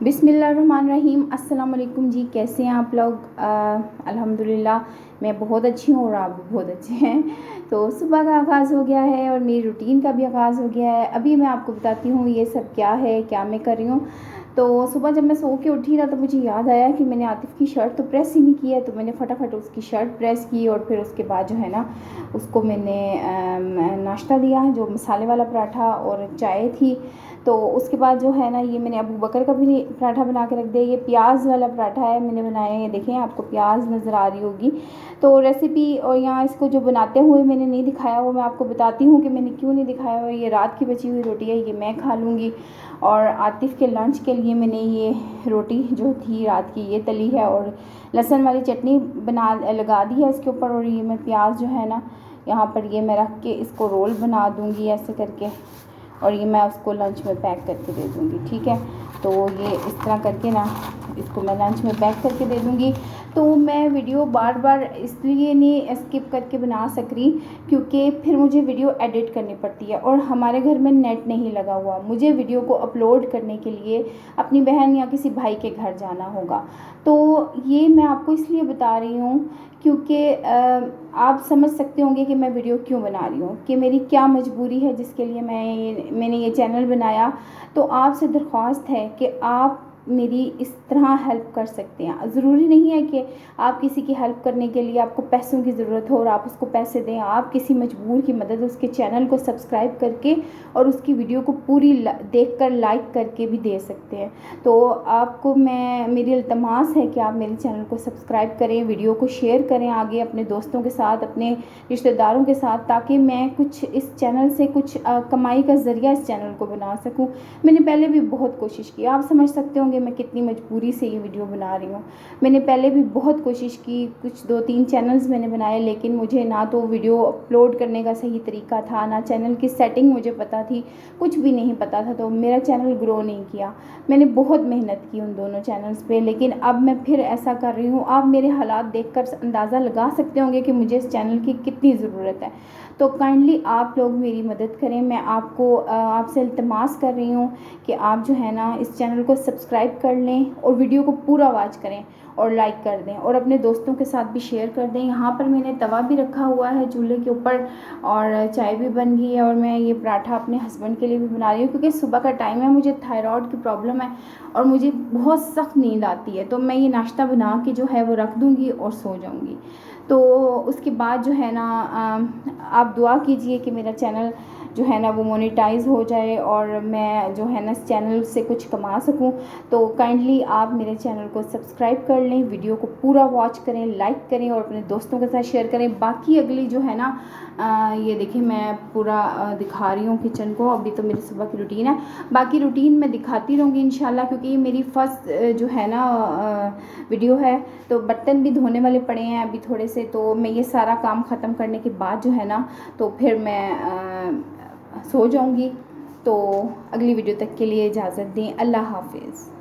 बिस्मिल्लाहिर्रहमानिर्रहीम। अस्सलाम वालेकुम जी, कैसे हैं आप लोग? अल्हम्दुलिल्लाह मैं बहुत अच्छी हूँ और आप भी बहुत अच्छे हैं। तो सुबह का आगाज़ हो गया है और मेरी रूटीन का भी आगाज़ हो गया है। अभी मैं आपको बताती हूँ ये सब क्या है, क्या मैं कर रही हूँ। तो सुबह जब मैं सो के उठी ना तो मुझे याद आया कि मैंने आतिफ़ की शर्ट तो प्रेस ही नहीं की है, तो मैंने फटाफट उसकी शर्ट प्रेस की और फिर उसके बाद जो है ना उसको मैंने नाश्ता दिया, जो मसाले वाला पराठा और चाय थी। तो उसके बाद जो है ना ये मैंने अबू बकर का भी पराठा बना के रख दिया। ये प्याज वाला पराठा है मैंने बनाया है, देखें आपको प्याज नज़र आ रही होगी। तो रेसिपी और यहाँ इसको जो बनाते हुए मैंने नहीं दिखाया, वो मैं आपको बताती हूँ कि मैंने क्यों नहीं दिखाया हुआ। ये रात की बची हुई रोटी है, ये मैं खा लूँगी। और आतिफ़ के लंच के लिए मैंने ये रोटी जो थी रात की ये तली है और लहसुन वाली चटनी बना लगा दी है इसके ऊपर। और ये मैं प्याज जो है ना यहाँ पर ये मैं रख के इसको रोल बना दूँगी ऐसे करके, और ये मैं उसको लंच में पैक करके दे दूँगी। ठीक है, तो ये इस तरह करके ना इसको मैं लंच में पैक करके दे दूँगी। तो मैं वीडियो बार बार इसलिए नहीं स्किप करके बना सक रही क्योंकि फिर मुझे वीडियो एडिट करनी पड़ती है और हमारे घर में नेट नहीं लगा हुआ। मुझे वीडियो को अपलोड करने के लिए अपनी बहन या किसी भाई के घर जाना होगा। तो ये मैं आपको इसलिए बता रही हूँ क्योंकि आप समझ सकते होंगे कि मैं वीडियो क्यों बना रही हूँ, कि मेरी क्या मजबूरी है जिसके लिए मैंने ये चैनल बनाया। तो आपसे दरख्वास्त है कि आप मेरी इस तरह हेल्प कर सकते हैं। ज़रूरी नहीं है कि आप किसी की हेल्प करने के लिए आपको पैसों की ज़रूरत हो और आप उसको पैसे दें। आप किसी मजबूर की मदद उसके चैनल को सब्सक्राइब करके और उसकी वीडियो को पूरी देखकर लाइक करके भी दे सकते हैं। तो आपको मेरी इल्तमास है कि आप मेरे चैनल को सब्सक्राइब करें, वीडियो को शेयर करें आगे अपने दोस्तों के साथ, अपने रिश्तेदारों के साथ, ताकि मैं कुछ इस चैनल से कुछ कमाई का ज़रिया इस चैनल को बना सकूं। मैंने पहले भी बहुत कोशिश की, आप समझ सकते होंगे मैं कितनी मजबूरी से ये वीडियो बना रही हूँ। मैंने पहले भी बहुत कोशिश की, कुछ 2-3 चैनल्स मैंने बनाए, लेकिन मुझे ना तो वीडियो अपलोड करने का सही तरीका था, ना चैनल की सेटिंग मुझे पता थी, कुछ भी नहीं पता था। तो मेरा चैनल ग्रो नहीं किया। मैंने बहुत मेहनत की उन दोनों चैनल्स पे, लेकिन अब मैं फिर ऐसा कर रही हूँ। आप मेरे हालात देखकर अंदाज़ा लगा सकते होंगे कि मुझे इस चैनल की कितनी ज़रूरत है। तो काइंडली आप लोग मेरी मदद करें। मैं आपसे इल्तमास कर रही हूँ कि आप जो है ना इस चैनल को सब्सक्राइब कर लें और वीडियो को पूरा वॉच करें और लाइक कर दें और अपने दोस्तों के साथ भी शेयर कर दें। यहाँ पर मैंने तवा भी रखा हुआ है चूल्हे के ऊपर और चाय भी बन गई है, और मैं ये पराठा अपने हस्बैंड के लिए भी बना रही हूँ क्योंकि सुबह का टाइम है, मुझे थायराइड की प्रॉब्लम है और मुझे बहुत सख्त नींद आती है। तो मैं ये नाश्ता बना के जो है वो रख दूँगी और सो जाऊँगी। तो उसके बाद जो है ना आप दुआ कीजिए कि मेरा चैनल जो है ना वो मोनेटाइज हो जाए और मैं जो है ना इस चैनल से कुछ कमा सकूं। तो काइंडली आप मेरे चैनल को सब्सक्राइब कर लें, वीडियो को पूरा वॉच करें, लाइक करें और अपने दोस्तों के साथ शेयर करें। बाकी अगली जो है ना ये देखिए मैं पूरा दिखा रही हूँ किचन को। अभी तो मेरी सुबह की रूटीन है, बाकी रूटीन मैं दिखाती रहूँगी इंशाल्लाह, क्योंकि ये मेरी फर्स्ट जो है ना वीडियो है। तो बर्तन भी धोने वाले पड़े हैं अभी थोड़े से, तो मैं ये सारा काम ख़त्म करने के बाद जो है ना तो फिर मैं सो जाऊंगी। तो अगली वीडियो तक के लिए इजाज़त दें। अल्लाह हाफिज़।